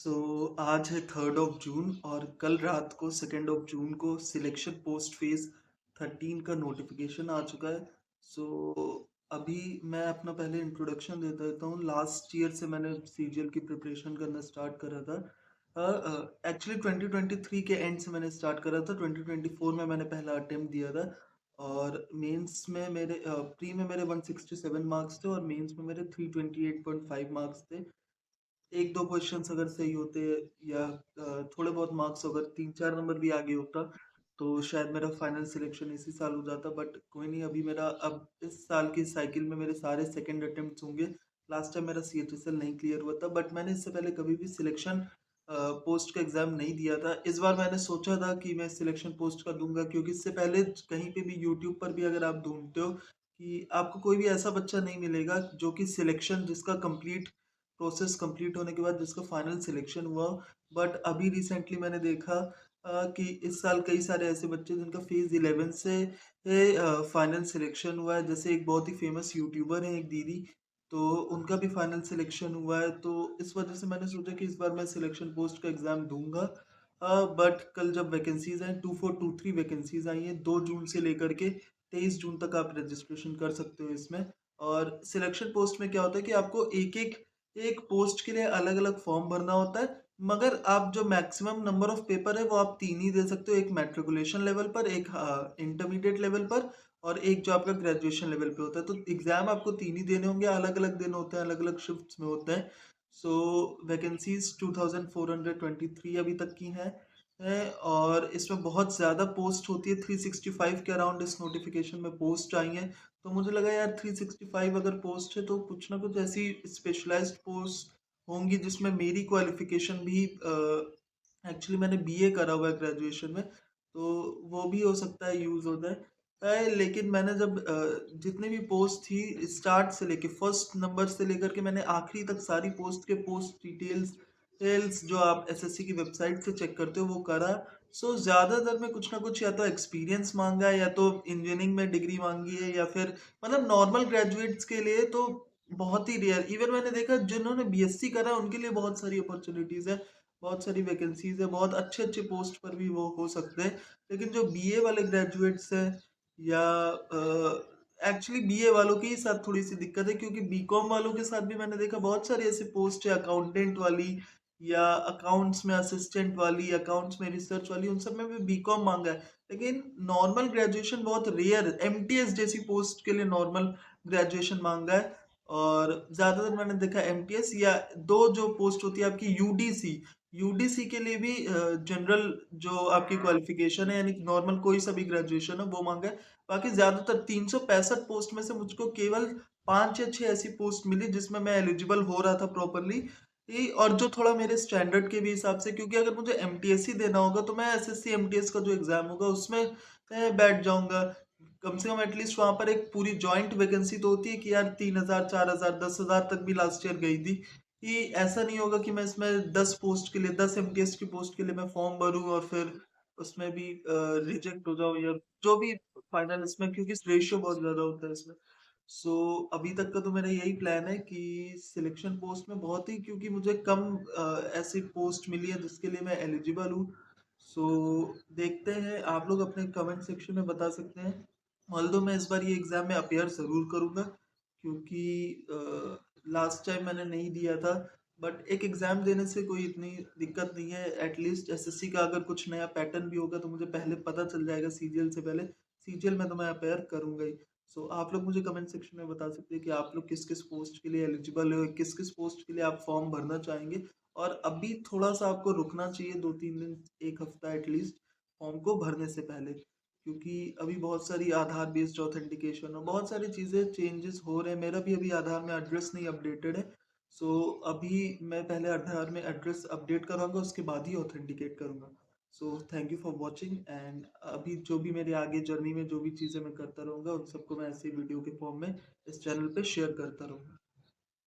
आज है 3rd of June और कल रात को 2nd ऑफ जून को सिलेक्शन पोस्ट फेज 13 का नोटिफिकेशन आ चुका है। अभी मैं अपना पहले इंट्रोडक्शन दे देता हूँ। लास्ट ईयर से मैंने सीजीएल की प्रिपरेशन करना स्टार्ट करा था। एक्चुअली 2023 के एंड से मैंने स्टार्ट करा था। 2024 में मैंने पहला अटेम्प्ट दिया था और मेंस में मेरे प्री में मेरे 167 मार्क्स थे और मेंस में मेरे 328.5 मार्क्स थे। एक दो क्वेश्चंस अगर सही होते या थोड़े बहुत मार्क्स अगर 3-4 नंबर भी आगे होता तो शायद मेरा फाइनल सिलेक्शन इसी साल हो जाता। बट कोई नहीं, अभी मेरा अब इस साल की साइकिल में मेरे सारे सेकंड अटेम्प्ट्स होंगे। लास्ट टाइम मेरा सीएचएसएल नहीं क्लियर हुआ था, बट मैंने इससे पहले कभी भी सिलेक्शन पोस्ट का एग्जाम नहीं दिया था। इस बार मैंने सोचा था कि मैं सिलेक्शन पोस्ट का दूंगा, क्योंकि इससे पहले कहीं पे भी यूट्यूब पर भी अगर आप ढूंढते हो कि आपको कोई भी ऐसा बच्चा नहीं मिलेगा जो कि सिलेक्शन जिसका कंप्लीट प्रोसेस कंप्लीट होने के बाद जिसका फाइनल सिलेक्शन हुआ। बट अभी रिसेंटली मैंने देखा कि इस साल कई सारे ऐसे बच्चे जिनका फेज 11 से फाइनल सिलेक्शन हुआ है। जैसे एक बहुत ही फेमस यूट्यूबर है, एक दीदी, तो उनका भी फाइनल सिलेक्शन हुआ है। तो इस वजह से मैंने सोचा कि इस बार मैं सिलेक्शन पोस्ट का एग्जाम दूंगा। बट कल जब वैकेंसीज आई 2423 वैकेंसीज आई हैं 2 जून से लेकर के 23 जून तक आप रजिस्ट्रेशन कर सकते हो इसमें। और सिलेक्शन पोस्ट में क्या होता है कि आपको एक एक एक पोस्ट के लिए अलग अलग फॉर्म भरना होता है, मगर आप जो मैक्सिमम नंबर ऑफ पेपर है वो आप 3 ही दे सकते हो। एक मैट्रिकुलेशन लेवल पर, एक इंटरमीडिएट लेवल पर और एक जो आपका ग्रेजुएशन लेवल पे होता है। तो एग्जाम आपको 3 ही देने होंगे, अलग अलग दिन होते हैं, अलग अलग शिफ्ट्स में होते हैं। वैकेंसीज 2423 अभी तक की हैं और इसमें बहुत ज़्यादा पोस्ट होती है। 365 के अराउंड इस नोटिफिकेशन में पोस्ट आई हैं। तो मुझे लगा यार 365 अगर पोस्ट है तो कुछ ना कुछ ऐसी स्पेशलाइज्ड पोस्ट होंगी जिसमें मेरी क्वालिफिकेशन भी, एक्चुअली मैंने बीए करा हुआ है ग्रेजुएशन में, तो वो भी हो सकता है यूज़ होता है। लेकिन मैंने जब जितनी भी पोस्ट थी स्टार्ट से लेके फर्स्ट नंबर से लेकर के मैंने आखिरी तक सारी पोस्ट के पोस्ट डिटेल्स जो आप एसएससी की वेबसाइट से चेक करते हो वो करा। ज़्यादातर में कुछ ना कुछ या तो एक्सपीरियंस मांगा है या तो इंजीनियरिंग में डिग्री मांगी है, या फिर मतलब नॉर्मल ग्रेजुएट्स के लिए तो बहुत ही रेयर। इवन मैंने देखा जिन्होंने बीएससी करा है उनके लिए बहुत सारी अपॉर्चुनिटीज है, बहुत सारी वैकेंसीज है, बहुत अच्छे अच्छे पोस्ट पर भी वो हो सकते हैं। लेकिन जो बीए वाले ग्रेजुएट्स हैं या एक्चुअली बीए वालों के ही साथ थोड़ी सी दिक्कत है, क्योंकि बीकॉम वालों के साथ भी मैंने देखा बहुत सारी ऐसी पोस्ट है अकाउंटेंट वाली या अकाउंट्स में असिस्टेंट वाली, अकाउंट्स में रिसर्च वाली, उन सब में भी बीकॉम मांगा है। लेकिन नॉर्मल ग्रेजुएशन बहुत रेयर, एमटीएस जैसी पोस्ट के लिए नॉर्मल ग्रेजुएशन मांगा है। और ज्यादातर मैंने देखा एमटीएस या दो जो पोस्ट होती है आपकी यूडीसी, यूडीसी के लिए भी जनरल जो आपकी क्वालिफिकेशन है यानी नॉर्मल कोई सा भी ग्रेजुएशन है वो मांगा है। बाकी ज्यादातर 365 पोस्ट में से मुझको केवल 5 या 6 ऐसी पोस्ट मिली जिसमें मैं एलिजिबल हो रहा था प्रॉपरली, और जो थोड़ा मेरे स्टैंडर्ड के भी हिसाब से, क्योंकि अगर मुझे एमटीएस ही देना होगा तो मैं एसएससी एमटीएस का जो एग्जाम होगा उसमें बैठ जाऊंगा। कम से कम एटलीस्ट वहां पर एक पूरी जॉइंट वैकेंसी तो होती है कि यार 3000 4000 10,000 तक भी लास्ट ईयर गई थी। कि ऐसा नहीं होगा कि मैं इसमें 10 पोस्ट के लिए 10 एमटीएस की पोस्ट के लिए मैं फॉर्म भरूं और फिर उसमें भी रिजेक्ट हो जाऊं या जो भी फाइनल इसमें, क्योंकि रेशियो बहुत ज्यादा होता है इसमें। अभी तक का तो मेरा यही प्लान है कि सिलेक्शन पोस्ट में बहुत ही, क्योंकि मुझे कम ऐसी पोस्ट मिली है जिसके लिए मैं एलिजिबल हूँ। देखते हैं, आप लोग अपने कमेंट सेक्शन में बता सकते हैं। ऑल्दो मैं इस बार ये एग्जाम में अपेयर जरूर करूंगा, क्योंकि लास्ट टाइम मैंने नहीं दिया था। बट एक एग्जाम देने से कोई इतनी दिक्कत नहीं है। एटलीस्ट एसएससी का अगर कुछ नया पैटर्न भी होगा तो मुझे पहले पता चल जाएगा सीजीएल से पहले। सीजीएल में तो मैं अपेयर करूंगा ही। आप लोग मुझे कमेंट सेक्शन में बता सकते हैं कि आप लोग किस किस पोस्ट के लिए एलिजिबल हो, किस किस पोस्ट के लिए आप फॉर्म भरना चाहेंगे। और अभी थोड़ा सा आपको रुकना चाहिए, 2-3 दिन, एक हफ्ता एटलीस्ट, फॉर्म को भरने से पहले, क्योंकि अभी बहुत सारी आधार बेस्ड ऑथेंटिकेशन और बहुत सारी चीज़ें चेंजेस हो रहे हैं। मेरा भी अभी आधार में एड्रेस नहीं अपडेटेड है। अभी मैं पहले आधार में एड्रेस अपडेट कराऊंगा, उसके बाद ही ऑथेंटिकेट करूंगा। Thank you for watching and अभी जो भी मेरे आगे जर्नी में जो भी चीज़ें मैं करता रहूँगा उन सबको मैं ऐसे वीडियो के फॉर्म में इस चैनल पे शेयर करता रहूँगा।